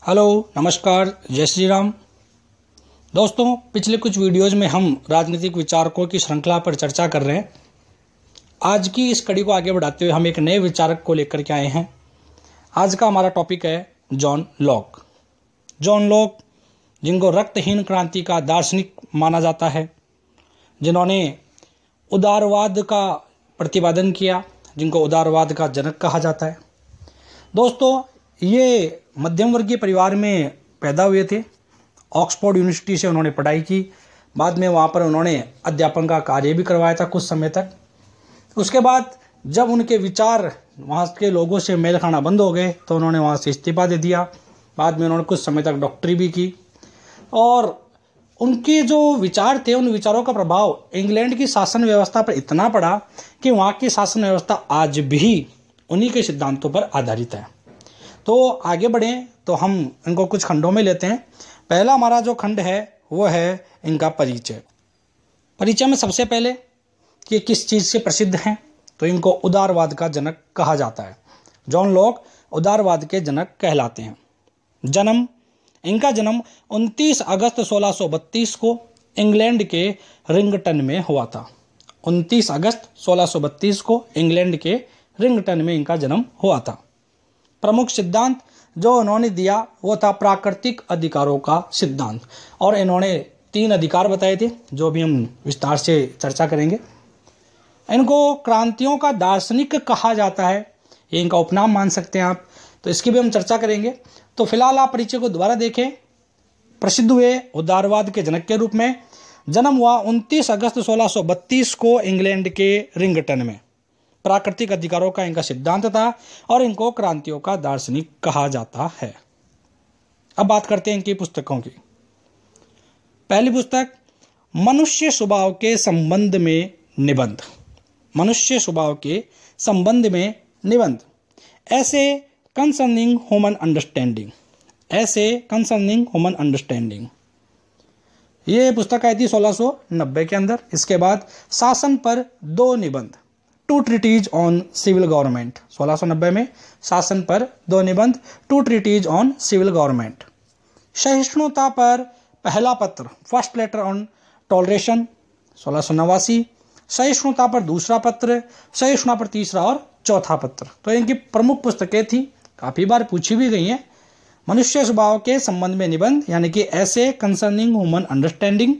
Hello, नमस्कार, जय श्री राम। दोस्तों, पिछले कुछ वीडियोज़ में हम राजनीतिक विचारकों की श्रृंखला पर चर्चा कर रहे हैं। आज की इस कड़ी को आगे बढ़ाते हुए हम एक नए विचारक को लेकर के आए हैं। आज का हमारा टॉपिक है जॉन लॉक। जॉन लॉक, जिनको रक्तहीन क्रांति का दार्शनिक माना जाता है, जिन्होंने उदारवाद का प्रतिपादन किया, जिनको उदारवाद का जनक कहा जाता है। दोस्तों, ये मध्यम वर्गीय परिवार में पैदा हुए थे। ऑक्सफोर्ड यूनिवर्सिटी से उन्होंने पढ़ाई की। बाद में वहाँ पर उन्होंने अध्यापन का कार्य भी करवाया था कुछ समय तक। उसके बाद जब उनके विचार वहाँ के लोगों से मेल खाना बंद हो गए तो उन्होंने वहाँ से इस्तीफा दे दिया। बाद में उन्होंने कुछ समय तक डॉक्टरी भी की और उनके जो विचार थे, उन विचारों का प्रभाव इंग्लैंड की शासन व्यवस्था पर इतना पड़ा कि वहाँ की शासन व्यवस्था आज भी उन्हीं के सिद्धांतों पर आधारित है। तो आगे बढ़ें तो हम इनको कुछ खंडों में लेते हैं। पहला हमारा जो खंड है वो है इनका परिचय। परिचय में सबसे पहले कि किस चीज़ से प्रसिद्ध हैं, तो इनको उदारवाद का जनक कहा जाता है। जॉन लॉक उदारवाद के जनक कहलाते हैं। इनका जन्म 29 अगस्त 1632 को इंग्लैंड के रिंगटन में हुआ था। 29 अगस्त 1632 को इंग्लैंड के रिंगटन में इनका जन्म हुआ था। प्रमुख सिद्धांत जो उन्होंने दिया वो था प्राकृतिक अधिकारों का सिद्धांत, और इन्होंने 3 अधिकार बताए थे जो भी हम विस्तार से चर्चा करेंगे। इनको क्रांतियों का दार्शनिक कहा जाता है, ये इनका उपनाम मान सकते हैं आप, तो इसकी भी हम चर्चा करेंगे। तो फिलहाल आप परिचय को दोबारा देखें। प्रसिद्ध हुए उदारवाद के जनक के रूप में। जन्म हुआ 29 अगस्त 1632 को इंग्लैंड के रिंगटन में। प्राकृतिक अधिकारों का इनका सिद्धांत था और इनको क्रांतियों का दार्शनिक कहा जाता है। अब बात करते हैं इनकी पुस्तकों की। पहली पुस्तक मनुष्य स्वभाव के संबंध में निबंध। मनुष्य स्वभाव के संबंध में निबंध, ऐसे कंसर्निंग ह्यूमन अंडरस्टैंडिंग। ऐसे कंसर्निंग ह्यूमन अंडरस्टैंडिंग, ये पुस्तक आई थी 1690 के अंदर। इसके बाद शासन पर 2 निबंध, 2 ट्रीटीज ऑन सिविल गवर्नमेंट। 1690 में शासन पर 2 निबंध, 2 ट्रीटीज ऑन सिविल गवर्नमेंट। सहिष्णुता पर पहला पत्र, फर्स्ट लेटर ऑन टॉलरेशन, 1689। सहिष्णुता पर दूसरा पत्र, सहिष्णुता पर तीसरा और चौथा पत्र। तो इनकी प्रमुख पुस्तकें थी, काफ़ी बार पूछी भी गई हैं। मनुष्य स्वभाव के संबंध में निबंध यानी कि ऐसे कंसर्निंग ह्यूमन अंडरस्टैंडिंग,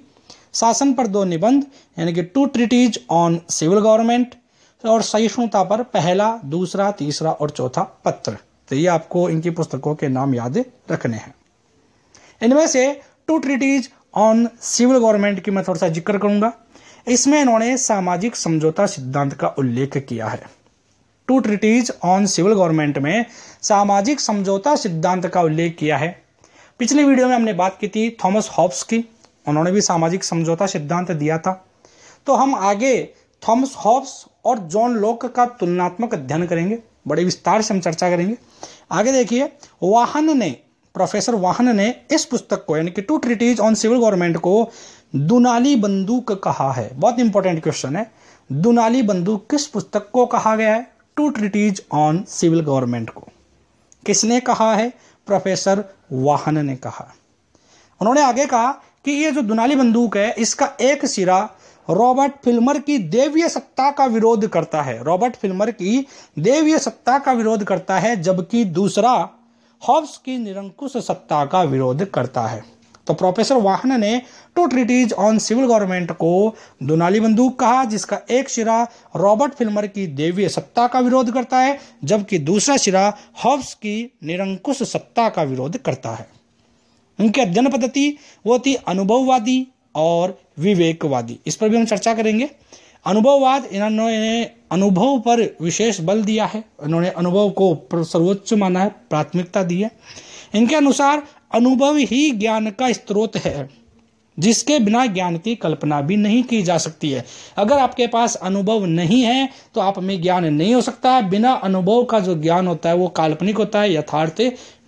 शासन पर 2 निबंध यानी कि 2 ट्रीटीज ऑन सिविल गवर्नमेंट, और सहिष्णुता पर पहला, दूसरा, तीसरा और चौथा पत्र। तो ये आपको इनकी पुस्तकों के नाम याद रखने हैं। इनमें से 2 ट्रीटीज ऑन सिविल गवर्नमेंट की मैं थोड़ा सा जिक्र करूंगा। इसमें इन्होंने सामाजिक समझौता सिद्धांत का उल्लेख किया है। 2 ट्रीटीज ऑन सिविल गवर्नमेंट में सामाजिक समझौता सिद्धांत का उल्लेख किया है। पिछली वीडियो में हमने बात की थी थॉमस हॉब्स की, उन्होंने भी सामाजिक समझौता सिद्धांत दिया था। तो हम आगे थॉमस हॉब्स और जॉन लॉक का तुलनात्मक अध्ययन करेंगे, बड़े विस्तार से हम चर्चा करेंगे। आगे देखिए, प्रोफेसर वाहन ने इस पुस्तक को यानी कि 2 ट्रीटीज ऑन सिविल गवर्नमेंट को दुनाली बंदूक कहा है। बहुत इंपॉर्टेंट क्वेश्चन है, दुनाली बंदूक किस पुस्तक को कहा गया है? 2 ट्रीटीज ऑन सिविल गवर्नमेंट को किसने कहा है? प्रोफेसर वाहन ने कहा। उन्होंने आगे कहा कि ये जो दुनाली बंदूक है, इसका एक सिरा रॉबर्ट फिल्मर की दैवीय सत्ता का विरोध करता है। रॉबर्ट फिल्मर की दैवीय सत्ता का विरोध करता है, जबकि दूसरा हॉब्स की निरंकुश सत्ता का विरोध करता है। तो प्रोफेसर वाहन ने 2 ट्रीटीज ऑन सिविल गवर्नमेंट को दुनाली बंदूक कहा, जिसका एक सिरा रॉबर्ट फिल्मर की दैवीय सत्ता का विरोध करता है, जबकि दूसरा सिरा हॉब्स की निरंकुश सत्ता का विरोध करता है। उनकी अध्ययन पद्धति वो थी अनुभववादी और विवेकवादी। इस पर भी हम चर्चा करेंगे। अनुभववाद, इन्होंने अनुभव पर विशेष बल दिया है, इन्होंने अनुभव को सर्वोच्च माना है, प्राथमिकता दी है। इनके अनुसार अनुभव ही ज्ञान का स्रोत है, जिसके बिना ज्ञान की कल्पना भी नहीं की जा सकती है। अगर आपके पास अनुभव नहीं है तो आप में ज्ञान नहीं हो सकता है। बिना अनुभव का जो ज्ञान होता है वो काल्पनिक होता है, यथार्थ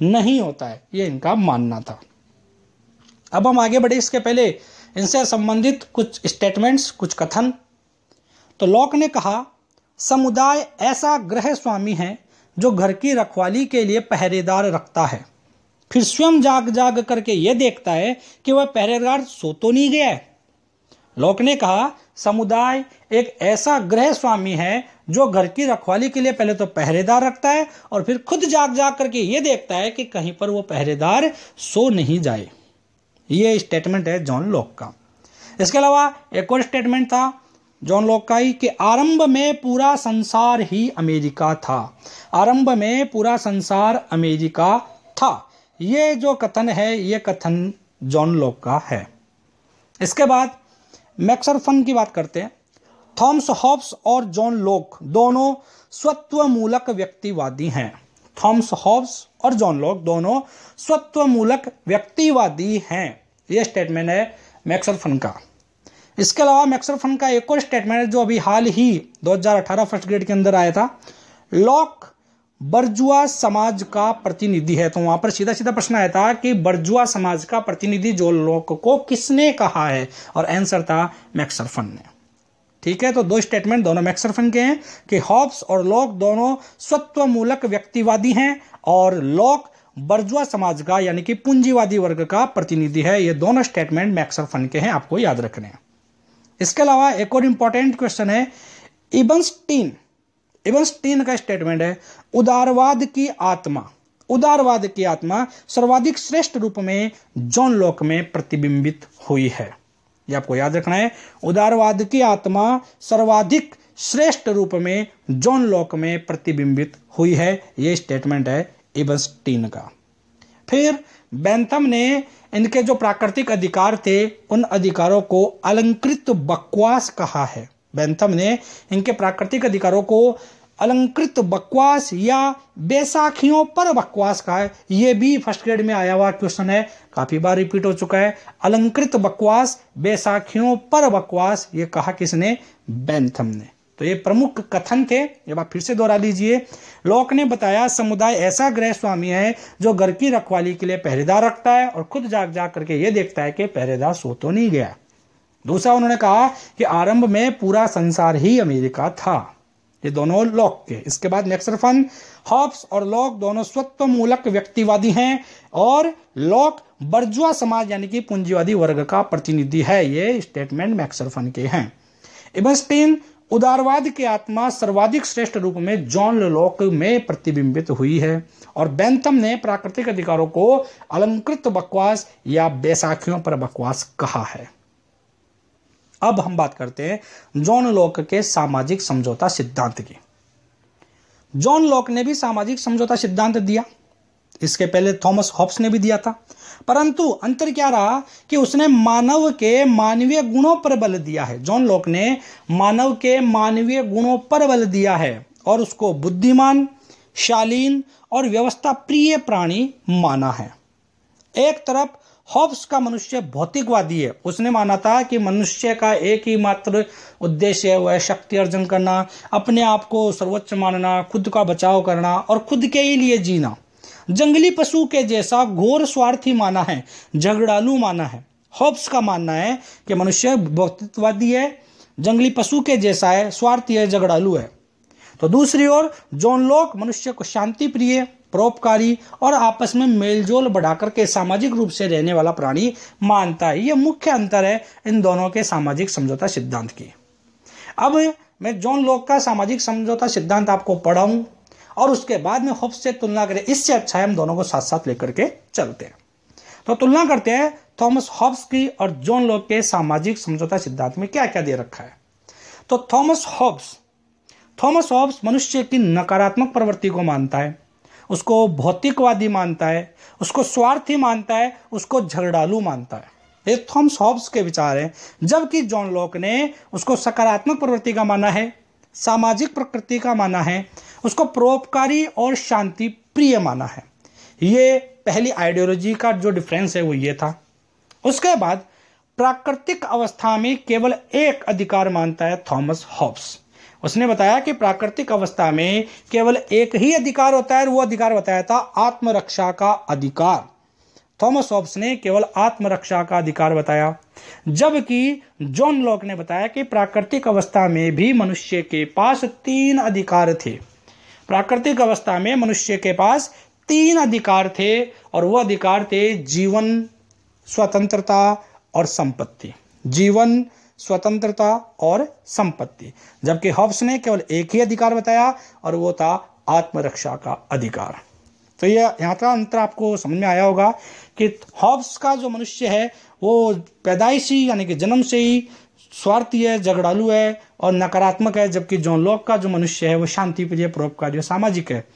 नहीं होता है, ये इनका मानना था। अब हम आगे बढ़े, इसके पहले इनसे संबंधित कुछ स्टेटमेंट्स, कुछ कथन। तो लॉक ने कहा, समुदाय ऐसा गृह स्वामी है जो घर की रखवाली के लिए पहरेदार रखता है। फिर स्वयं जाग जाग करके यह देखता है कि वह पहरेदार सो तो नहीं गया है। लोक ने कहा, समुदाय एक ऐसा गृह स्वामी है जो घर की रखवाली के लिए पहले तो पहरेदार रखता है और फिर खुद जाग जाग करके यह देखता है कि कहीं पर वो पहरेदार सो नहीं जाए। ये स्टेटमेंट है जॉन लॉक का। इसके अलावा एक और स्टेटमेंट था जॉन लॉक का ही कि आरंभ में पूरा संसार ही अमेरिका था। आरंभ में पूरा संसार अमेरिका था। ये जो कथन है, ये कथन जॉन लॉक का है। इसके बाद मैक्सर फन की बात करते हैं। थॉमस हॉब्स और जॉन लॉक दोनों स्वत्वमूलक व्यक्तिवादी हैं। थॉमस हॉब्स और जॉन लॉक दोनों स्वत्वमूलक व्यक्तिवादी हैं। यह स्टेटमेंट है मैक्सर फन का। इसके अलावा मैक्सर फन का एक और स्टेटमेंट है जो अभी हाल ही 2018 फर्स्ट ग्रेड के अंदर आया था। लॉक बर्जुआ समाज का प्रतिनिधि है। तो वहां पर सीधा सीधा प्रश्न आया था कि बर्जुआ समाज का प्रतिनिधि जॉन लॉक को किसने कहा है, और आंसर था मैक्सर फन ने। ठीक है, तो दो स्टेटमेंट दोनों मैक्सर फन के हैं कि हॉब्स और लॉक दोनों स्वत्वमूलक व्यक्तिवादी हैं और लॉक बर्जुआ समाज का यानी कि पूंजीवादी वर्ग का प्रतिनिधि है। ये दोनों स्टेटमेंट मैक्सर फन के हैं, आपको याद रखने हैं। इसके अलावा एक और इंपॉर्टेंट क्वेश्चन है इबनस्टीन का स्टेटमेंट है, उदारवाद की आत्मा सर्वाधिक श्रेष्ठ रूप में जॉन लॉक में प्रतिबिंबित हुई है। यह आपको याद रखना है, उदारवाद की आत्मा सर्वाधिक श्रेष्ठ रूप में जॉन लॉक में प्रतिबिंबित हुई है। यह स्टेटमेंट है इबनस्टीन का। फिर बेंथम ने इनके जो प्राकृतिक अधिकार थे उन अधिकारों को अलंकृत बकवास कहा है। बेंथम ने इनके प्राकृतिक अधिकारों को अलंकृत बकवास या बैसाखियों पर बकवास कहा है। यह भी फर्स्ट ग्रेड में आया हुआ क्वेश्चन है, काफी बार रिपीट हो चुका है। अलंकृत बकवास, बैसाखियों पर बकवास, ये कहा किसने? बेंथम ने। तो ये प्रमुख कथन थे, ये बात फिर से दोहरा लीजिए। लॉक ने बताया समुदाय ऐसा गृह स्वामी है जो घर की रखवाली के लिए पहरेदार रखता है और खुद जाग जाग करके ये देखता है कि पहरेदार सो तो नहीं गया। दूसरा उन्होंने कहा कि आरंभ में पूरा संसार ही अमेरिका था। ये दोनों लॉक के। इसके बाद मैक्सर फन, हॉब्स और लॉक दोनों स्वत्वमूलक व्यक्तिवादी हैं और लॉक बर्जुआ समाज यानी कि पूंजीवादी वर्ग का प्रतिनिधि है। ये स्टेटमेंट मैक्सर फन के हैं। इबनस्टीन, उदारवाद की आत्मा सर्वाधिक श्रेष्ठ रूप में जॉन लॉक में प्रतिबिंबित हुई है और बेंथम ने प्राकृतिक अधिकारों को अलंकृत बकवास या बैसाखियों पर बकवास कहा है। अब हम बात करते हैं जॉन लॉक के सामाजिक समझौता सिद्धांत की। जॉन लॉक ने भी सामाजिक समझौता सिद्धांत दिया, इसके पहले थॉमस हॉब्स ने भी दिया था, परंतु अंतर क्या रहा कि उसने मानव के मानवीय गुणों पर बल दिया है। जॉन लॉक ने मानव के मानवीय गुणों पर बल दिया है और उसको बुद्धिमान, शालीन और व्यवस्था प्रिय प्राणी माना है। एक तरफ हॉब्स का मनुष्य भौतिकवादी है। उसने माना था कि मनुष्य का एक ही मात्र उद्देश्य है, वह है शक्ति अर्जन करना, अपने आप को सर्वोच्च मानना, खुद का बचाव करना और खुद के ही लिए जीना। जंगली पशु के जैसा घोर स्वार्थी माना है, झगड़ालू माना है। हॉब्स का मानना है कि मनुष्य भौतिकवादी है, जंगली पशु के जैसा है, स्वार्थी है, झगड़ालू है। तो दूसरी ओर जॉन लॉक मनुष्य को शांति प्रिय, परोपकारी और आपस में मेलजोल बढ़ाकर के सामाजिक रूप से रहने वाला प्राणी मानता है। यह मुख्य अंतर है इन दोनों के सामाजिक समझौता सिद्धांत की। अब मैं जॉन लॉक का सामाजिक समझौता सिद्धांत आपको पढ़ाऊं और उसके बाद में हॉब्स से तुलना करें। इससे अच्छा है हम दोनों को साथ साथ लेकर के चलते हैं। तो तुलना करते हैं थॉमस हॉब्स की और जॉन लॉक के सामाजिक समझौता सिद्धांत में क्या क्या दे रखा है। तो थॉमस हॉब्स मनुष्य की नकारात्मक प्रवृत्ति को मानता है, उसको भौतिकवादी मानता है, उसको स्वार्थी मानता है, उसको झगड़ालू मानता है। ये थॉमस हॉब्स के विचार हैं। जबकि जॉन लॉक ने उसको सकारात्मक प्रवृत्ति का माना है, सामाजिक प्रकृति का माना है, उसको परोपकारी और शांति प्रिय माना है। ये पहली आइडियोलॉजी का जो डिफरेंस है वो ये था। उसके बाद प्राकृतिक अवस्था में केवल एक अधिकार मानता है थॉमस हॉब्स। उसने बताया कि प्राकृतिक अवस्था में केवल एक ही अधिकार होता है और वो अधिकार बताया था आत्मरक्षा का अधिकार। थॉमस हॉब्स ने केवल आत्मरक्षा का अधिकार बताया, जबकि जॉन लॉक ने बताया कि प्राकृतिक अवस्था में भी मनुष्य के पास 3 अधिकार थे। प्राकृतिक अवस्था में मनुष्य के पास 3 अधिकार थे और वो अधिकार थे जीवन, स्वतंत्रता और संपत्ति। जीवन, स्वतंत्रता और संपत्ति। जबकि हॉब्स ने केवल एक ही अधिकार बताया और वो था आत्मरक्षा का अधिकार। तो ये यहाँ का अंतर आपको समझ में आया होगा कि हॉब्स का जो मनुष्य है वो पैदाइशी यानी कि जन्म से ही स्वार्थी है, झगड़ालू है और नकारात्मक है, जबकि जॉन लॉक का जो मनुष्य है वो शांतिप्रिय, परोपकारी और सामाजिक है।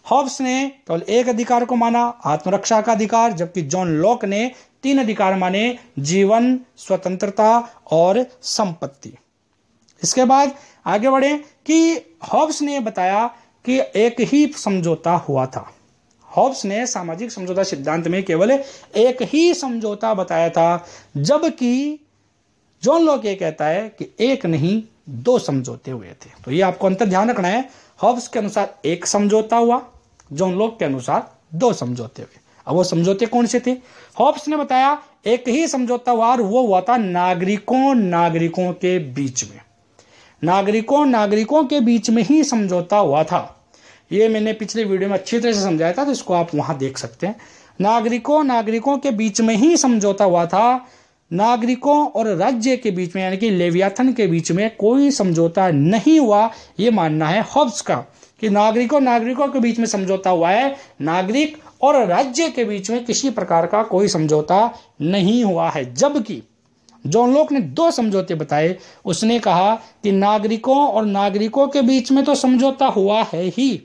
हॉब्स ने केवल एक अधिकार को माना, आत्मरक्षा का अधिकार, जबकि जॉन लॉक ने 3 अधिकार माने, जीवन, स्वतंत्रता और संपत्ति। इसके बाद आगे बढ़े कि हॉब्स ने बताया कि एक ही समझौता हुआ था। हॉब्स ने सामाजिक समझौता सिद्धांत में केवल एक ही समझौता बताया था, जबकि जॉन लॉक ये कहता है कि एक नहीं 2 समझौते हुए थे। तो ये आपको अंतर ध्यान रखना है। हॉब्स के अनुसार एक समझौता हुआ, जॉन लॉक के अनुसार 2 समझौते हुए। अब वो समझौते कौन से थे? हॉब्स ने बताया एक ही समझौता हुआ और वो हुआ था नागरिकों के बीच में। नागरिकों के बीच में ही समझौता हुआ था। ये मैंने पिछले वीडियो में अच्छी तरह से समझाया था, तो इसको आप वहां देख सकते हैं। नागरिकों के बीच में ही समझौता हुआ था। नागरिकों और राज्य के बीच में यानी कि लेवियाथन के बीच में कोई समझौता नहीं हुआ, ये मानना है हॉब्स का कि नागरिकों के बीच में समझौता हुआ है, नागरिक और राज्य के बीच में किसी प्रकार का कोई समझौता नहीं हुआ है। जबकि जॉन लॉक ने 2 समझौते बताए। उसने कहा कि नागरिकों के बीच में तो समझौता हुआ है ही,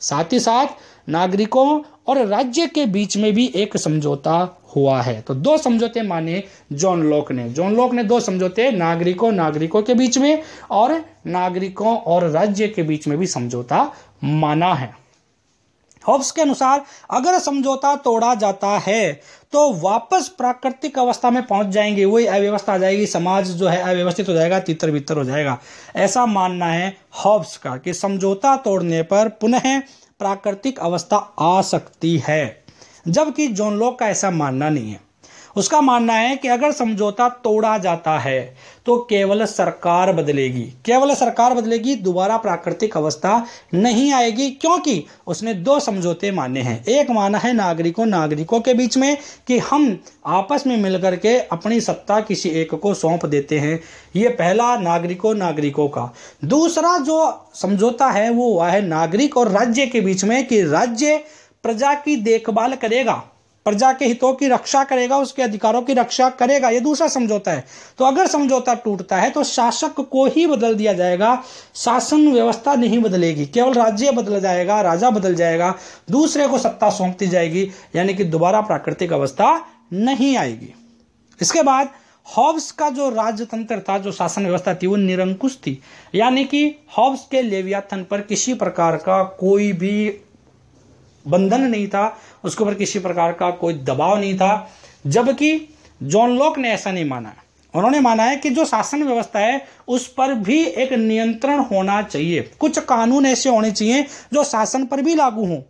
साथ ही साथ नागरिकों और राज्य के बीच में भी एक समझौता हुआ है। तो 2 समझौते माने जॉन लॉक ने 2 समझौते नागरिकों के बीच में और नागरिकों और राज्य के बीच में भी समझौता माना है। हॉब्स के अनुसार अगर समझौता तोड़ा जाता है तो वापस प्राकृतिक अवस्था में पहुंच जाएंगे, वही अव्यवस्था आ जाएगी, समाज जो है अव्यवस्थित हो जाएगा, तितर बितर हो जाएगा। ऐसा मानना है हॉब्स का कि समझौता तोड़ने पर पुनः प्राकृतिक अवस्था आ सकती है, जबकि जॉन लॉक का ऐसा मानना नहीं है। उसका मानना है कि अगर समझौता तोड़ा जाता है तो केवल सरकार बदलेगी, दोबारा प्राकृतिक अवस्था नहीं आएगी, क्योंकि उसने 2 समझौते माने हैं। एक माना है नागरिकों के बीच में कि हम आपस में मिलकर के अपनी सत्ता किसी एक को सौंप देते हैं, ये पहला नागरिकों का। दूसरा जो समझौता है वो हुआ है नागरिक और राज्य के बीच में कि राज्य प्रजा की देखभाल करेगा, प्रजा के हितों की रक्षा करेगा, उसके अधिकारों की रक्षा करेगा, ये दूसरा समझौता है। तो अगर समझौता टूटता है तो शासक को ही बदल दिया जाएगा, शासन व्यवस्था नहीं बदलेगी, केवल राज्य बदल जाएगा, राजा बदल जाएगा, दूसरे को सत्ता सौंप दी जाएगी, यानी कि दोबारा प्राकृतिक अवस्था नहीं आएगी। इसके बाद हॉब्स का जो राजतंत्र था, जो शासन व्यवस्था थी, वो निरंकुश थी, यानी कि हॉब्स के लेवियाथन पर किसी प्रकार का कोई भी बंधन नहीं था, उसके ऊपर किसी प्रकार का कोई दबाव नहीं था। जबकि जॉन लॉक ने ऐसा नहीं माना है। उन्होंने माना है कि जो शासन व्यवस्था है उस पर भी एक नियंत्रण होना चाहिए, कुछ कानून ऐसे होने चाहिए जो शासन पर भी लागू हों,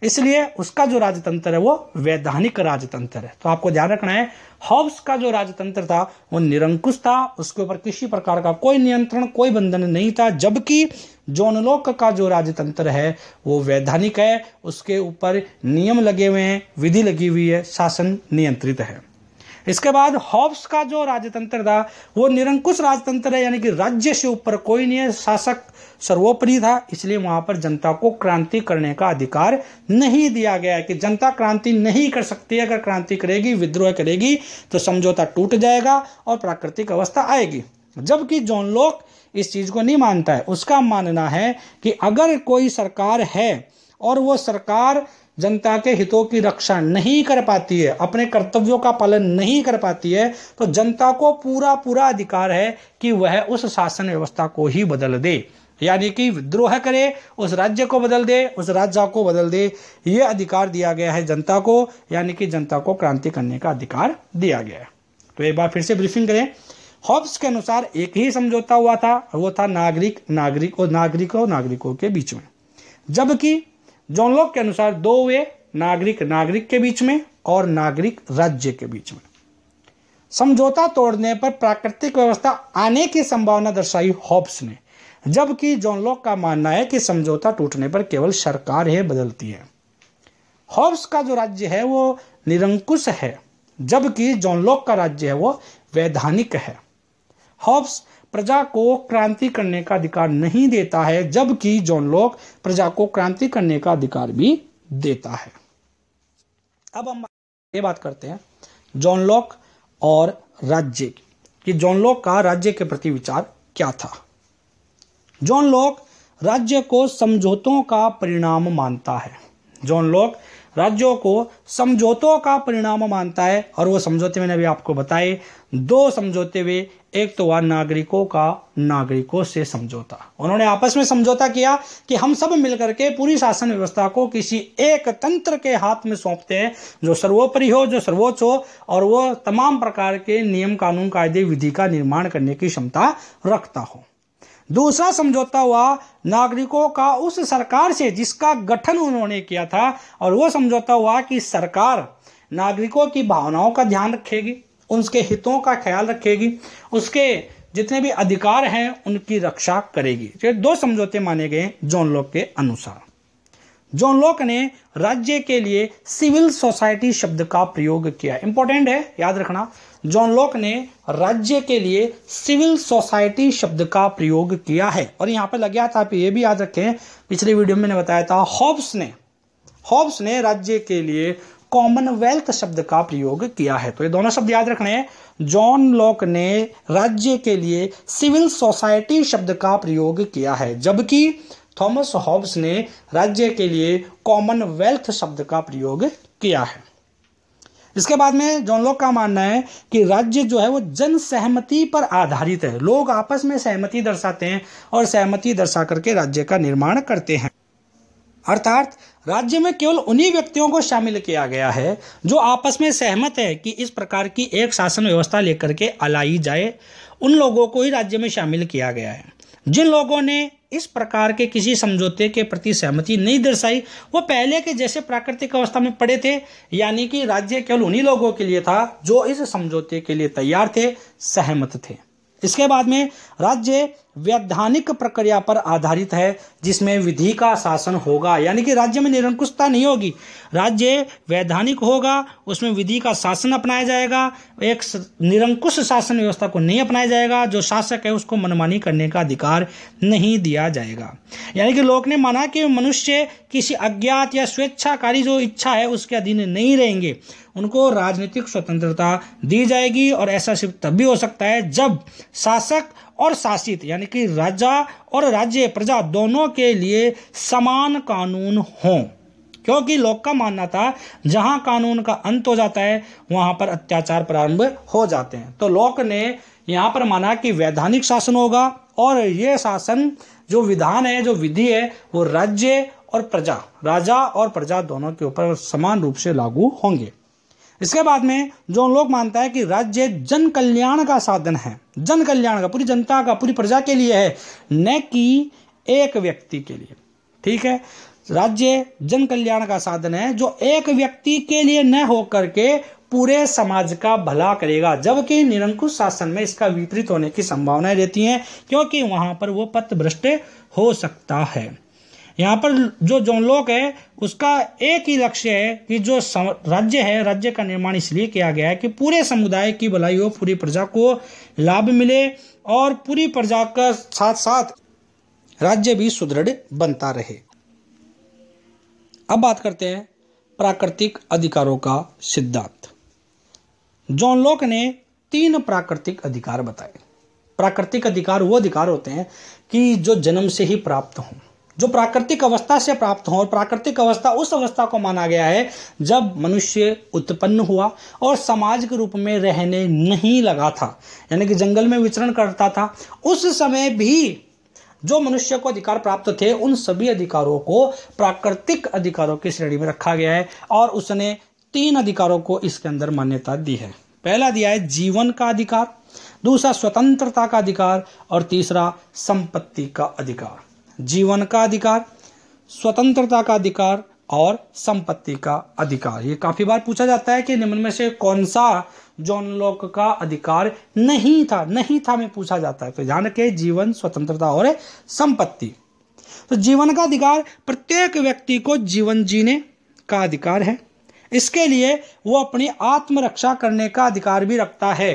इसलिए उसका जो राजतंत्र है वो वैधानिक राजतंत्र है। तो आपको ध्यान रखना है, हॉब्स का जो राजतंत्र था वो निरंकुश था, उसके ऊपर किसी प्रकार का कोई नियंत्रण, कोई बंधन नहीं था। जबकि जॉन लॉक का जो राजतंत्र है वो वैधानिक है, उसके ऊपर नियम लगे हुए हैं, विधि लगी हुई है, शासन नियंत्रित है। इसके बाद हॉब्स का जो राजतंत्र था वो निरंकुश राजतंत्र है, यानी कि राज्य से ऊपर कोई नहीं है, शासक सर्वोपरि था, इसलिए वहां पर जनता को क्रांति करने का अधिकार नहीं दिया गया है कि जनता क्रांति नहीं कर सकती है। अगर क्रांति करेगी, विद्रोह करेगी तो समझौता टूट जाएगा और प्राकृतिक अवस्था आएगी। जबकि जॉन लॉक इस चीज को नहीं मानता है। उसका मानना है कि अगर कोई सरकार है और वो सरकार जनता के हितों की रक्षा नहीं कर पाती है, अपने कर्तव्यों का पालन नहीं कर पाती है, तो जनता को पूरा अधिकार है कि वह उस शासन व्यवस्था को ही बदल दे, यानी कि विद्रोह करे, उस राज्य को बदल दे, उस राजा को बदल दे। ये अधिकार दिया गया है जनता को, यानी कि जनता को क्रांति करने का अधिकार दिया गया है। तो एक बार फिर से ब्रीफिंग करें। हॉब्स के अनुसार एक ही समझौता हुआ था, वो था नागरिकों के बीच में। जबकि जॉन लॉक के अनुसार 2 हुए, नागरिक के बीच में और नागरिक राज्य के बीच में। समझौता तोड़ने पर प्राकृतिक व्यवस्था आने की संभावना दर्शाई हॉब्स ने, जबकि जॉन लॉक का मानना है कि समझौता टूटने पर केवल सरकार है बदलती है। हॉब्स का जो राज्य है वो निरंकुश है, जबकि जॉन लॉक का राज्य है वो वैधानिक है। हॉब्स प्रजा को क्रांति करने का अधिकार नहीं देता है, जबकि जॉन लॉक प्रजा को क्रांति करने का अधिकार भी देता है। अब हम ये बात करते हैं जॉन लॉक और राज्य की, कि जॉन लॉक का राज्य के प्रति विचार क्या था। जॉन लॉक राज्य को समझौतों का परिणाम मानता है। जॉन लॉक राज्यों को समझौतों का परिणाम मानता है, और वो समझौते मैंने अभी आपको बताए, दो समझौते हुए। एक तो हुआ नागरिकों का नागरिकों से समझौता। उन्होंने आपस में समझौता किया कि हम सब मिलकर के पूरी शासन व्यवस्था को किसी एक तंत्र के हाथ में सौंपते हैं जो सर्वोपरि हो, जो सर्वोच्च हो, और वो तमाम प्रकार के नियम कानून कायदे विधि का निर्माण करने की क्षमता रखता हो। दूसरा समझौता हुआ नागरिकों का उस सरकार से जिसका गठन उन्होंने किया था, और वो समझौता हुआ कि सरकार नागरिकों की भावनाओं का ध्यान रखेगी, उनके हितों का ख्याल रखेगी, उसके जितने भी अधिकार हैं उनकी रक्षा करेगी। ये दो समझौते माने गए जॉन लॉक के अनुसार। जॉन लॉक ने राज्य के लिए सिविल सोसाइटी शब्द का प्रयोग किया। इंपॉर्टेंट है, याद रखना। जॉन लॉक ने राज्य के लिए सिविल सोसाइटी शब्द का प्रयोग किया है, और यहां पर लग गया था, आप ये भी याद रखें, पिछले वीडियो में मैंने बताया था, हॉब्स ने राज्य के लिए कॉमनवेल्थ शब्द का प्रयोग किया है। तो ये दोनों शब्द याद रखने हैं। जॉन लॉक ने राज्य के लिए सिविल सोसाइटी शब्द का प्रयोग किया है, जबकि थॉमस हॉब्स ने राज्य के लिए कॉमनवेल्थ शब्द का प्रयोग किया है। इसके बाद में जॉन लॉक का मानना है कि राज्य जो है वो जन सहमति पर आधारित है। लोग आपस में सहमति दर्शाते हैं और सहमति दर्शा करके राज्य का निर्माण करते हैं। अर्थात राज्य में केवल उन्हीं व्यक्तियों को शामिल किया गया है जो आपस में सहमत है कि इस प्रकार की एक शासन व्यवस्था लेकर के अलाई जाए। उन लोगों को ही राज्य में शामिल किया गया है। जिन लोगों ने इस प्रकार के किसी समझौते के प्रति सहमति नहीं दर्शाई, वो पहले के जैसे प्राकृतिक अवस्था में पड़े थे, यानी कि राज्य केवल उन्हीं लोगों के लिए था जो इस समझौते के लिए तैयार थे, सहमत थे। इसके बाद में राज्य वैधानिक प्रक्रिया पर आधारित है, जिसमें विधि का शासन होगा, यानी कि राज्य में निरंकुशता नहीं होगी, राज्य वैधानिक होगा, उसमें विधि का शासन अपनाया जाएगा। एक निरंकुश शासन व्यवस्था को नहीं अपनाया जाएगा। जो शासक है उसको मनमानी करने का अधिकार नहीं दिया जाएगा। यानी कि लोग ने माना कि मनुष्य किसी अज्ञात या स्वेच्छाकारी जो इच्छा है उसके अधीन नहीं रहेंगे, उनको राजनीतिक स्वतंत्रता दी जाएगी। और ऐसा सिर्फ तब भी हो सकता है जब शासक और शासित, यानी कि राजा और राज्य प्रजा दोनों के लिए समान कानून हों, क्योंकि लोग का मानना था जहां कानून का अंत हो जाता है वहां पर अत्याचार प्रारंभ हो जाते हैं। तो लोक ने यहां पर माना कि वैधानिक शासन होगा, और ये शासन जो विधान है, जो विधि है, वो राज्य और प्रजा, राजा और प्रजा दोनों के ऊपर समान रूप से लागू होंगे। इसके बाद में जॉन लॉक मानता है कि राज्य जन कल्याण का साधन है, जन कल्याण का, पूरी जनता का, पूरी प्रजा के लिए है, न कि एक व्यक्ति के लिए। ठीक है, राज्य जन कल्याण का साधन है जो एक व्यक्ति के लिए न होकर के पूरे समाज का भला करेगा, जबकि निरंकुश शासन में इसका विपरीत होने की संभावनाएं रहती हैं, क्योंकि वहां पर वो पथभ्रष्ट हो सकता है। यहाँ पर जो जॉन लॉक है उसका एक ही लक्ष्य है कि जो राज्य है, राज्य का निर्माण इसलिए किया गया है कि पूरे समुदाय की भलाई हो, पूरी प्रजा को लाभ मिले, और पूरी प्रजा का साथ साथ राज्य भी सुदृढ़ बनता रहे। अब बात करते हैं प्राकृतिक अधिकारों का सिद्धांत। जॉन लॉक ने 3 प्राकृतिक अधिकार बताए। प्राकृतिक अधिकार वो अधिकार होते हैं कि जो जन्म से ही प्राप्त हों, जो प्राकृतिक अवस्था से प्राप्त हो। और प्राकृतिक अवस्था उस अवस्था को माना गया है जब मनुष्य उत्पन्न हुआ और समाज के रूप में रहने नहीं लगा था, यानी कि जंगल में विचरण करता था। उस समय भी जो मनुष्य को अधिकार प्राप्त थे, उन सभी अधिकारों को प्राकृतिक अधिकारों की श्रेणी में रखा गया है, और उसने 3 अधिकारों को इसके अंदर मान्यता दी है। पहला दिया है जीवन का अधिकार, दूसरा स्वतंत्रता का अधिकार, और तीसरा संपत्ति का अधिकार। जीवन का अधिकार, स्वतंत्रता का अधिकार और संपत्ति का अधिकार। ये काफी बार पूछा जाता है कि निम्न में से कौन सा जॉन लॉक का अधिकार नहीं था में पूछा जाता है। तो ध्यान रखें, जीवन, स्वतंत्रता और संपत्ति। तो जीवन का अधिकार प्रत्येक व्यक्ति को जीवन जीने का अधिकार है। इसके लिए वो अपनी आत्मरक्षा करने का अधिकार भी रखता है।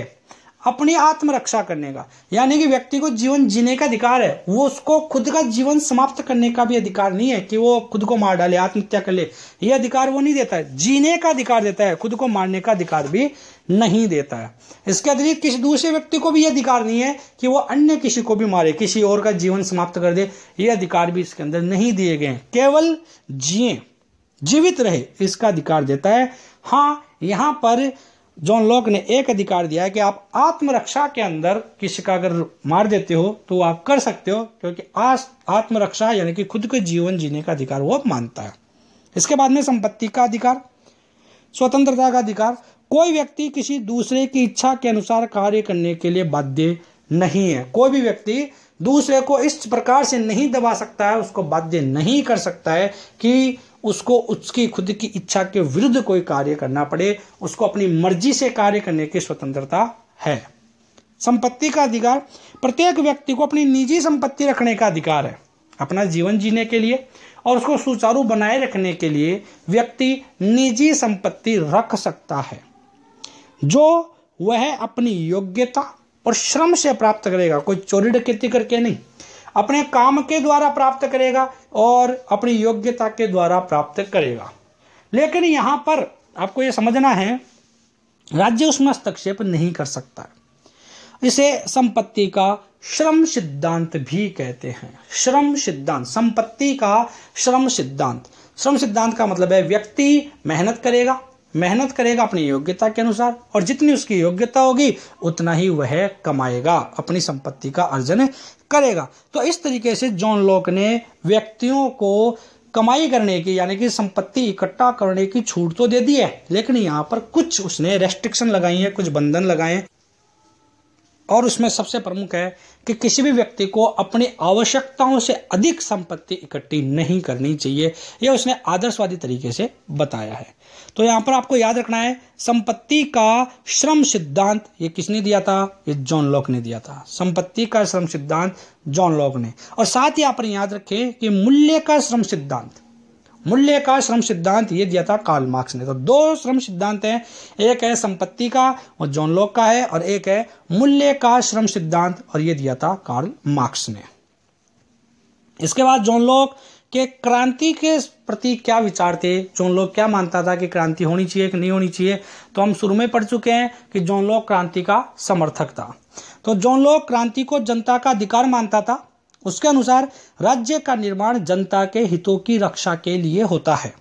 अपनी आत्मरक्षा करने का यानी कि व्यक्ति को जीवन जीने का अधिकार है। वो उसको खुद का जीवन समाप्त करने का भी अधिकार नहीं है कि वो खुद को मार डाले, आत्महत्या कर ले। ये अधिकार वो नहीं देता है। जीने का अधिकार देता है, खुद को मारने का अधिकार भी नहीं देता है। इसके अतिरिक्त किसी दूसरे व्यक्ति को भी ये अधिकार नहीं है कि वो अन्य किसी को भी मारे, किसी और का जीवन समाप्त कर दे। ये अधिकार भी इसके अंदर नहीं दिए गए। केवल जिए, जीवित रहे, इसका अधिकार देता है। हाँ, यहां पर जॉन लॉक ने एक अधिकार दिया है कि आप आत्मरक्षा के अंदर किसी का अगर मार देते हो तो आप कर सकते हो, क्योंकि आत्मरक्षा यानी कि खुद के जीवन जीने का अधिकार वो मानता है। इसके बाद में संपत्ति का अधिकार, स्वतंत्रता का अधिकार। कोई व्यक्ति किसी दूसरे की इच्छा के अनुसार कार्य करने के लिए बाध्य नहीं है। कोई भी व्यक्ति दूसरे को इस प्रकार से नहीं दबा सकता है, उसको बाध्य नहीं कर सकता है कि उसको उसकी खुद की इच्छा के विरुद्ध कोई कार्य करना पड़े। उसको अपनी मर्जी से कार्य करने की स्वतंत्रता है। संपत्ति का अधिकार, प्रत्येक व्यक्ति को अपनी निजी संपत्ति रखने का अधिकार है। अपना जीवन जीने के लिए और उसको सुचारू बनाए रखने के लिए व्यक्ति निजी संपत्ति रख सकता है, जो वह अपनी योग्यता और श्रम से प्राप्त करेगा। कोई चोरी डकैती करके नहीं, अपने काम के द्वारा प्राप्त करेगा और अपनी योग्यता के द्वारा प्राप्त करेगा। लेकिन यहां पर आपको यह समझना है, राज्य उसमें हस्तक्षेप नहीं कर सकता। इसे संपत्ति का श्रम सिद्धांत भी कहते हैं। श्रम सिद्धांत, संपत्ति का श्रम सिद्धांत। श्रम सिद्धांत का मतलब है व्यक्ति मेहनत करेगा अपनी योग्यता के अनुसार, और जितनी उसकी योग्यता होगी उतना ही वह कमाएगा, अपनी संपत्ति का अर्जन करेगा। तो इस तरीके से जॉन लॉक ने व्यक्तियों को कमाई करने की यानी कि संपत्ति इकट्ठा करने की छूट तो दे दी है, लेकिन यहाँ पर कुछ उसने रेस्ट्रिक्शन लगाई है, कुछ बंधन लगाए। और उसमें सबसे प्रमुख है कि किसी भी व्यक्ति को अपनी आवश्यकताओं से अधिक संपत्ति इकट्ठी नहीं करनी चाहिए। यह उसने आदर्शवादी तरीके से बताया है। तो यहाँ पर आपको याद रखना है, संपत्ति का श्रम सिद्धांत ये किसने दिया था? ये जॉन लॉक ने दिया था। संपत्ति का श्रम सिद्धांत जॉन लॉक ने। और साथ ही यहाँ पर याद रखें कि मूल्य का श्रम सिद्धांत ये दिया था कार्ल मार्क्स ने। तो दो श्रम सिद्धांत हैं, एक है संपत्ति का और जॉन लॉक का है, और एक है मूल्य का श्रम सिद्धांत और ये दिया था कार्ल मार्क्स ने। इसके बाद जॉन लॉक के क्रांति के प्रति क्या विचार थे? जॉन लॉक क्या मानता था कि क्रांति होनी चाहिए कि नहीं होनी चाहिए? तो हम शुरू में पढ़ चुके हैं कि जॉन लॉक क्रांति का समर्थक था। तो जॉन लॉक क्रांति को जनता का अधिकार मानता था। उसके अनुसार राज्य का निर्माण जनता के हितों की रक्षा के लिए होता है।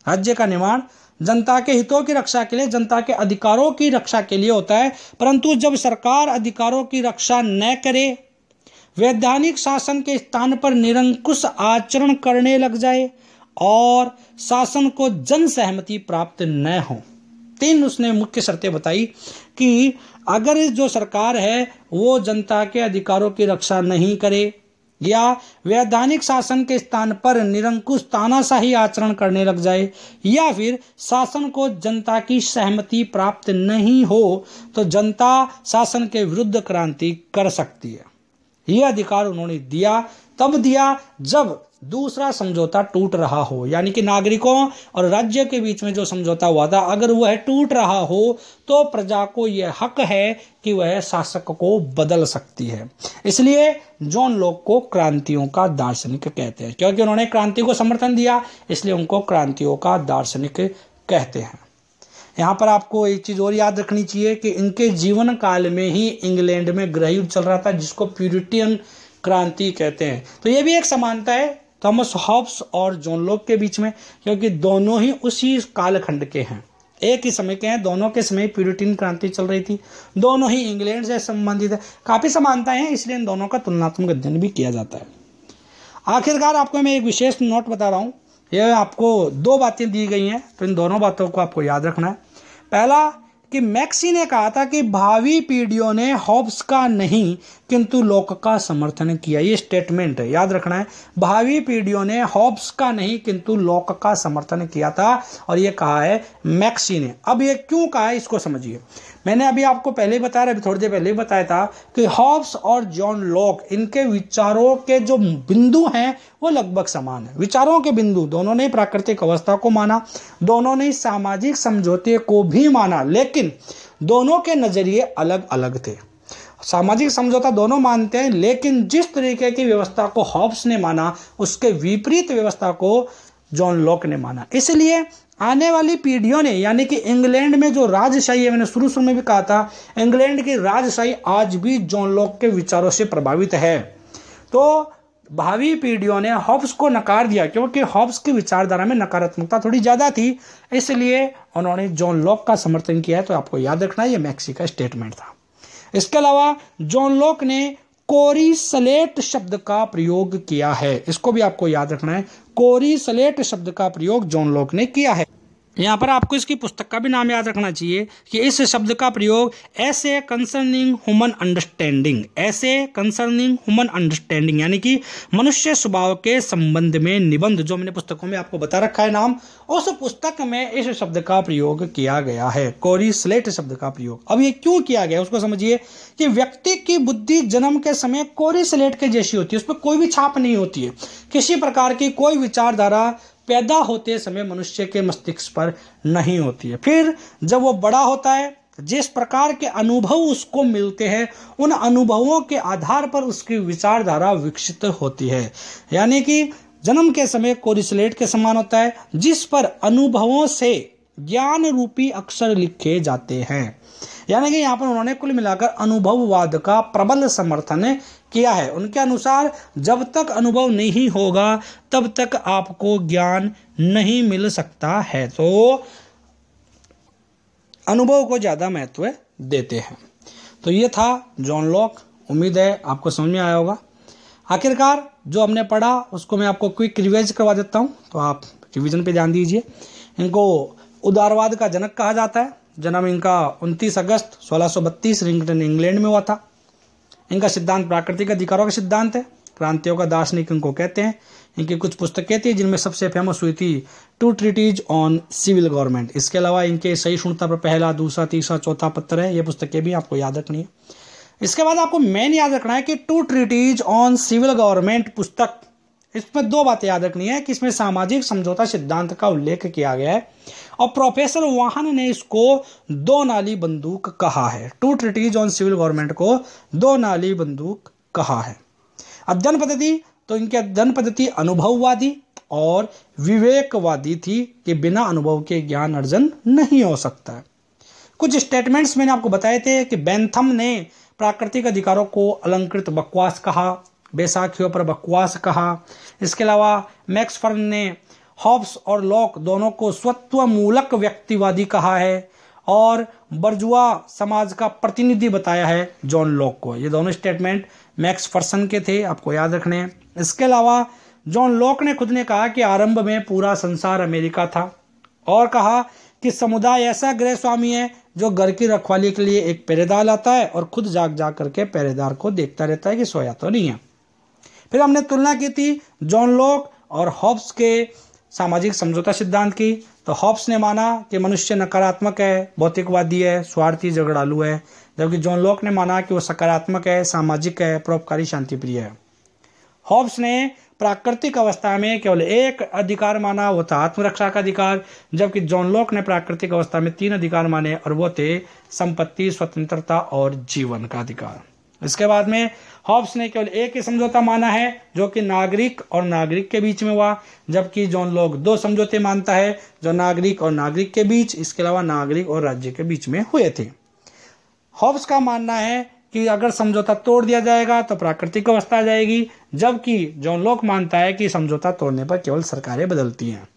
राज्य का निर्माण जनता के हितों की रक्षा के लिए, जनता के अधिकारों की रक्षा के लिए होता है। परंतु जब सरकार अधिकारों की रक्षा न करे, वैधानिक शासन के स्थान पर निरंकुश आचरण करने लग जाए और शासन को जन सहमति प्राप्त न हो, तीन उसने मुख्य शर्तें बताई कि अगर जो सरकार है वो जनता के अधिकारों की रक्षा नहीं करे या वैधानिक शासन के स्थान पर निरंकुश तानाशाही आचरण करने लग जाए या फिर शासन को जनता की सहमति प्राप्त नहीं हो, तो जनता शासन के विरुद्ध क्रांति कर सकती है। यह अधिकार उन्होंने दिया, तब दिया जब दूसरा समझौता टूट रहा हो, यानी कि नागरिकों और राज्य के बीच में जो समझौता हुआ था अगर वह टूट रहा हो तो प्रजा को यह हक है कि वह शासक को बदल सकती है। इसलिए जॉन लॉक को क्रांतियों का दार्शनिक कहते हैं, क्योंकि उन्होंने क्रांति को समर्थन दिया, इसलिए उनको क्रांतियों का दार्शनिक कहते हैं। यहाँ पर आपको एक चीज और याद रखनी चाहिए कि इनके जीवन काल में ही इंग्लैंड में गृह युद्ध चल रहा था, जिसको प्यूरिटियन क्रांति कहते हैं। तो ये भी एक समानता है थॉमस हॉब्स और जॉन लॉक के बीच में, क्योंकि दोनों ही उसी कालखंड के हैं, एक ही समय के हैं। दोनों के समय प्यूरिटियन क्रांति चल रही थी, दोनों ही इंग्लैंड से संबंधित है, काफी समानताएं हैं, इसलिए इन दोनों का तुलनात्मक अध्ययन भी किया जाता है। आखिरकार आपको मैं एक विशेष नोट बता रहा हूँ, यह आपको दो बातें दी गई हैं, तो इन दोनों बातों को आपको याद रखना है। पहला कि मैक्सी ने कहा था कि भावी पीढ़ियों ने हॉब्स का नहीं किंतु लॉक का समर्थन किया। ये स्टेटमेंट है, याद रखना है। भावी पीढ़ियों ने हॉब्स का नहीं किंतु लॉक का समर्थन किया था, और ये कहा है मैक्सी ने। अब ये क्यों कहा है इसको समझिए। मैंने अभी आपको पहले ही बताया, अभी थोड़ी देर पहले ही बताया था कि हॉब्स और जॉन लॉक, इनके विचारों के जो बिंदु हैं वो लगभग समान है। विचारों के बिंदु, दोनों ने प्राकृतिक अवस्था को माना, दोनों ने सामाजिक समझौते को भी माना, लेकिन दोनों के नजरिए अलग अलग थे। सामाजिक समझौता दोनों मानते हैं, लेकिन जिस तरीके की व्यवस्था को हॉब्स ने माना उसके विपरीत व्यवस्था को जॉन लॉक ने माना। इसलिए आने वाली पीढ़ियों ने, यानी कि इंग्लैंड में जो राजशाही है, मैंने शुरू में भी कहा था, इंग्लैंड की राजशाही आज भी जॉन लॉक के विचारों से प्रभावित है। तो भावी पीढ़ियों ने हॉब्स को नकार दिया, क्योंकि हॉब्स की विचारधारा में नकारात्मकता थोड़ी ज्यादा थी, इसलिए उन्होंने जॉन लॉक का समर्थन किया है। तो आपको याद रखना है, ये मैक्सी का स्टेटमेंट था। इसके अलावा जॉन लॉक ने कोरी स्लेट शब्द का प्रयोग किया है, इसको भी आपको याद रखना है। कोरी स्लेट शब्द का प्रयोग जॉन लॉक ने किया है। यहाँ पर आपको इसकी पुस्तक का भी नाम याद रखना चाहिए कि इस शब्द का प्रयोग ऐसे कंसर्निंग ह्यूमन अंडरस्टैंडिंग, ऐसे कंसर्निंग ह्यूमन अंडरस्टैंडिंग यानी कि मनुष्य स्वभाव के संबंध में निबंध, जो मैंने पुस्तकों में आपको बता रखा है नाम, उस पुस्तक में इस शब्द का प्रयोग किया गया है, कोरी स्लेट शब्द का प्रयोग। अब ये क्यों किया गया उसको समझिए कि व्यक्ति की बुद्धि जन्म के समय कोरी स्लेट के जैसी होती है, उसमें कोई भी छाप नहीं होती है, किसी प्रकार की कोई विचारधारा पैदा होते समय मनुष्य के मस्तिष्क पर नहीं होती है। फिर जब वो बड़ा होता है, जिस प्रकार के अनुभव उसको मिलते हैं, उन अनुभवों के आधार पर उसकी विचारधारा विकसित होती है। यानी कि जन्म के समय कोरी स्लेट के समान होता है, जिस पर अनुभवों से ज्ञान रूपी अक्षर लिखे जाते हैं। यानी कि यहाँ पर उन्होंने कुल मिलाकर अनुभववाद का प्रबल समर्थन किया है। उनके अनुसार जब तक अनुभव नहीं होगा तब तक आपको ज्ञान नहीं मिल सकता है, तो अनुभव को ज्यादा महत्व देते हैं। तो ये था जॉन लॉक। उम्मीद है आपको समझ में आया होगा। आखिरकार जो हमने पढ़ा उसको मैं आपको क्विक रिवाइज करवा देता हूँ, तो आप रिवीजन पे ध्यान दीजिए। इनको उदारवाद का जनक कहा जाता है। जन्म इनका 29 अगस्त 1632 रिंगटन इंग्लैंड में हुआ था। इनका सिद्धांत प्राकृतिक अधिकारों का सिद्धांत है। क्रांतियों का दार्शनिक इनको कहते हैं। इनकी कुछ पुस्तकें थी जिनमें सबसे फेमस हुई थी two treaties on civil government. इसके अलावा इनके सहिष्णुता पर पहला, दूसरा, तीसरा, चौथा पत्र है। ये पुस्तकें भी आपको याद रखनी है। इसके बाद आपको मेन याद रखना है कि two treaties on civil government पुस्तक, इसमें दो बातें याद रखनी है कि इसमें सामाजिक समझौता सिद्धांत का उल्लेख किया गया है और प्रोफेसर वाहन ने इसको दो नाली बंदूक कहा है। Two treaties on civil government को दो नाली बंदूक कहा है। अध्ययन पद्धति, तो इनकी अध्ययन पद्धति अनुभववादी और विवेकवादी थी कि बिना अनुभव के ज्ञान अर्जन नहीं हो सकता है। कुछ स्टेटमेंट्स मैंने आपको बताए थे कि बेंथम ने प्राकृतिक अधिकारों को अलंकृत बकवास कहा, बैसाखियों पर बकवास कहा। इसके अलावा मैक्स फर्न ने हॉब्स और लॉक दोनों को स्वत्वमूलक व्यक्तिवादी कहा है और बर्जुआ समाज का प्रतिनिधि बताया है जॉन लॉक को। ये दोनों स्टेटमेंट मैक्स फर्सन के थे, आपको याद रखने हैं। इसके अलावा जॉन लॉक ने खुद ने कहा कि आरंभ में पूरा संसार अमेरिका था और कहा कि समुदाय ऐसा गृह स्वामी है जो घर की रखवाली के लिए एक पहरेदार लाता है और खुद जाग जाग करके पहरेदार को देखता रहता है कि सोया तो नहीं है। फिर हमने तुलना की थी जॉन लॉक और हॉब्स के सामाजिक समझौता सिद्धांत की। तो हॉब्स ने माना कि मनुष्य नकारात्मक है, भौतिकवादी है, स्वार्थी, झगड़ालू है, जबकि जॉन लॉक ने माना कि वो सकारात्मक है, सामाजिक है, परोपकारी, शांतिप्रिय है। हॉब्स ने प्राकृतिक अवस्था में केवल एक अधिकार माना, वो था आत्मरक्षा का अधिकार, जबकि जॉन लॉक ने प्राकृतिक अवस्था में 3 अधिकार माने और वो थे संपत्ति, स्वतंत्रता और जीवन का अधिकार। इसके बाद में हॉब्स ने केवल एक ही समझौता माना है जो कि नागरिक और नागरिक के बीच में हुआ, जबकि जॉन लॉक 2 समझौते मानता है जो नागरिक और नागरिक के बीच, इसके अलावा नागरिक और राज्य के बीच में हुए थे। हॉब्स का मानना है कि अगर समझौता तोड़ दिया जाएगा तो प्राकृतिक अवस्था आ जाएगी, जबकि जॉन लॉक मानता है कि समझौता तोड़ने पर केवल सरकारें बदलती हैं।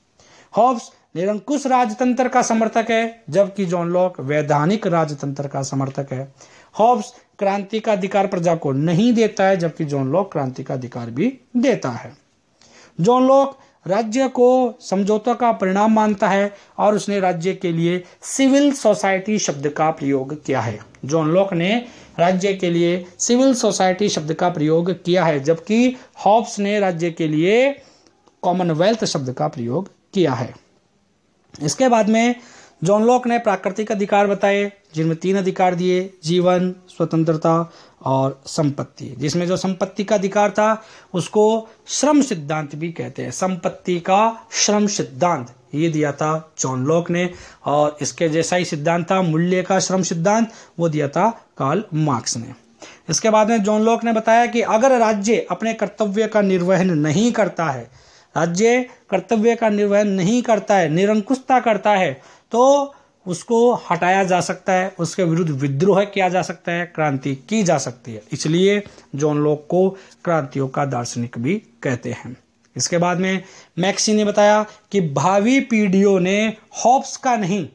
हॉब्स निरंकुश राजतंत्र का समर्थक है, जबकि जॉन लॉक वैधानिक राजतंत्र का समर्थक है। हॉब्स क्रांति का अधिकार प्रजा को नहीं देता है, जबकि जॉन लॉक क्रांति का अधिकार भी देता है। जॉन लॉक राज्य को समझौता का परिणाम मानता है और उसने राज्य के लिए सिविल सोसाइटी शब्द का प्रयोग किया है। जॉन लॉक ने राज्य के लिए सिविल सोसाइटी शब्द का प्रयोग किया है, जबकि हॉब्स ने राज्य के लिए कॉमनवेल्थ शब्द का प्रयोग किया है। इसके बाद में जॉन लॉक ने प्राकृतिक अधिकार बताए, जिनमें 3 अधिकार दिए, जीवन, स्वतंत्रता और संपत्ति। जिसमें जो संपत्ति का अधिकार था उसको श्रम सिद्धांत भी कहते हैं। संपत्ति का श्रम सिद्धांत ये दिया था जॉन लॉक ने, और इसके जैसा ही सिद्धांत था मूल्य का श्रम सिद्धांत, वो दिया था कार्ल मार्क्स ने। इसके बाद में जॉन लॉक ने बताया कि अगर राज्य अपने कर्तव्य का निर्वहन नहीं करता है, राज्य कर्तव्य का निर्वहन नहीं करता है, निरंकुशता करता है, तो उसको हटाया जा सकता है, उसके विरुद्ध विद्रोह किया जा सकता है, क्रांति की जा सकती है। इसलिए जॉन लॉक को क्रांतियों का दार्शनिक भी कहते हैं। इसके बाद में मैक्सी ने बताया कि भावी पीढ़ियों ने हॉब्स का नहीं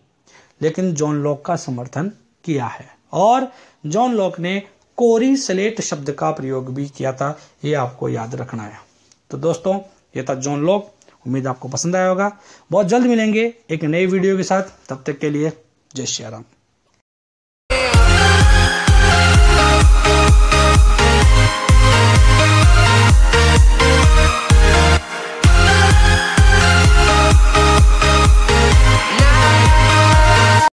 लेकिन जॉन लॉक का समर्थन किया है, और जॉन लॉक ने कोरी स्लेट शब्द का प्रयोग भी किया था, ये आपको याद रखना है। तो दोस्तों, ये था जॉन लॉक। उम्मीद आपको पसंद आया होगा। बहुत जल्द मिलेंगे एक नई वीडियो के साथ, तब तक के लिए जय श्री राम।